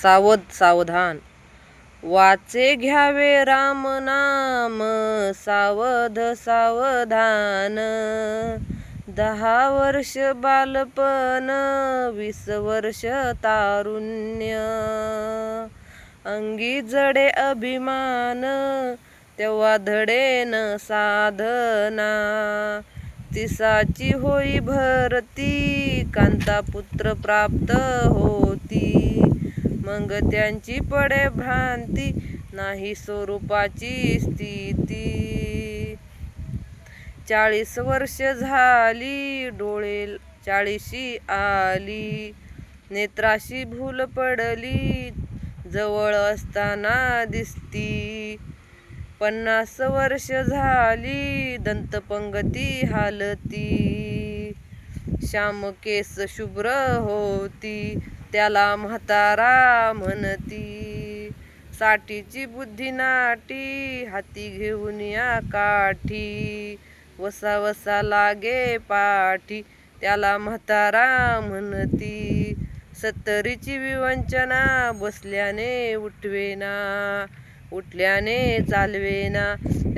सावध सावधान वाचे घ्यावे राम नाम, सावध सावधान. 10 वर्ष बालपण, 20 वर्ष तारुण्य. अंगी जडे अभिमान, तेव्हा धडेन साधना. 30ची होई भरती, कांता पुत्र प्राप्त होती. मग त्यांची पडे भ्रांती, नाही स्वरूपाची स्थिती. 40 वर्ष झाली, डोळे 40शी आली. नेत्राशी भूल पडली, जवळ असताना दिसती. 50 वर्ष झाली, दंतपंगती हालती. श्याम केस शुभ्र होती, त्याला म्हातारा म्हणती. 60ची बुद्धी नाटी, हाती घेऊन या काठी. वसा वसा लागे पाठी, त्याला म्हातारा म्हणती. 70ची विवंचना, बसल्याने उठवेना, उठल्याने चालवेना.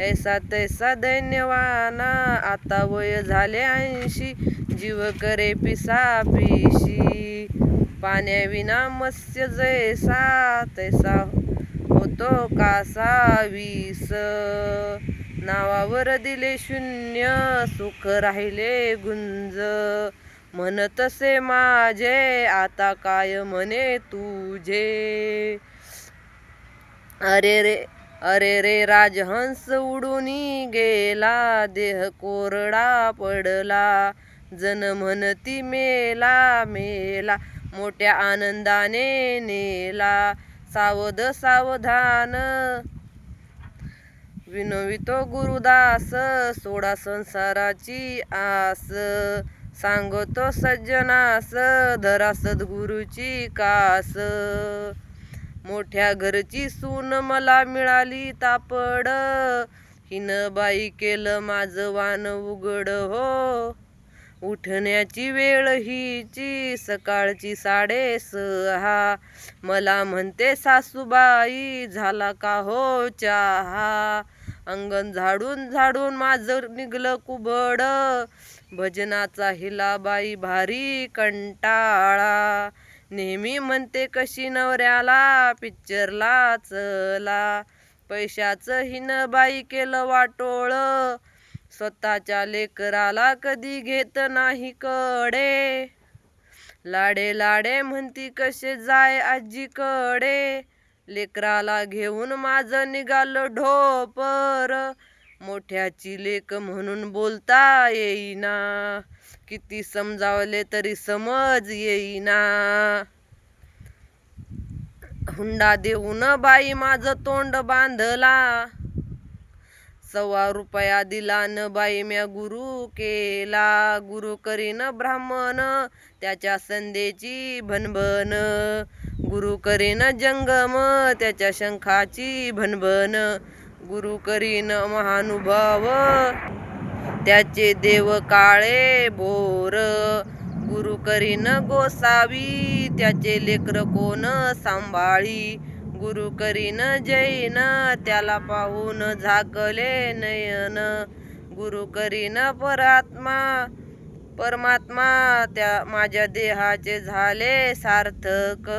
ऐसा तैसा दैन्यवाना, आता वय झाले 80, जीव करे पिसापिशी. पाण्याविना मत्स्य जैसा, तैसा होतो कासा विष. नावावर दिले शून्य, सुख राहिले गुंज. म्हणतसे माझे, आता काय म्हणे तुझे. अरे रे राजहंस उडूनी गेला, देह कोरडा पडला. जन म्हणती मेला मेला, मोठ्या आनंदाने नेला. सावध सावधान विनवितो गुरुदास, सोडा संसाराची आस. सांगतो सज्जनास, धरा सद्गुरूची कास. मोठ्या घरची सून मला मिळाली तापड, हिन बाई केलं माझं वान उघड हो. उठण्याची वेळ हिची, सकाळची 6:30. मला म्हणते सासूबाई, झाला का हो चहा. अंगण झाडून झाडून माझं निघलं कुबड, भजनाचा हिला बाई भारी कंटाळा. नेहमी म्हणते कशी नवऱ्याला, पिक्चरला चला. पैशाचं हिन बाई केलं वाटोळ, स्वतःच्या लेकराला कधी घेत नाही कडे. लाडे लाडे म्हणती कसे जाय आजीकडे. लेकराला घेऊन माझं निघालं ढोपर, मोठ्याची लेक म्हणून बोलता येईना. किती समजावले तरी समज येईना. हुंडा देऊन बाई माझं तोंड बांधला, ₹1.25 दिला न बाई म्या गुरु केला. गुरु करीन ब्राह्मण, त्याच्या संध्येची भनभन. गुरु करीन जंगम, त्याच्या शंखाची भनभन. गुरु करीन महानुभाव, त्याचे देव काळे भोर. गुरु करीन गोसावी, त्याचे लेकर कोण सांभाळी. गुरु करीन जैन, त्याला पाहून झाकले नयन. गुरु करीन परमात्मा, त्या माझ्या देहाचे झाले सार्थक.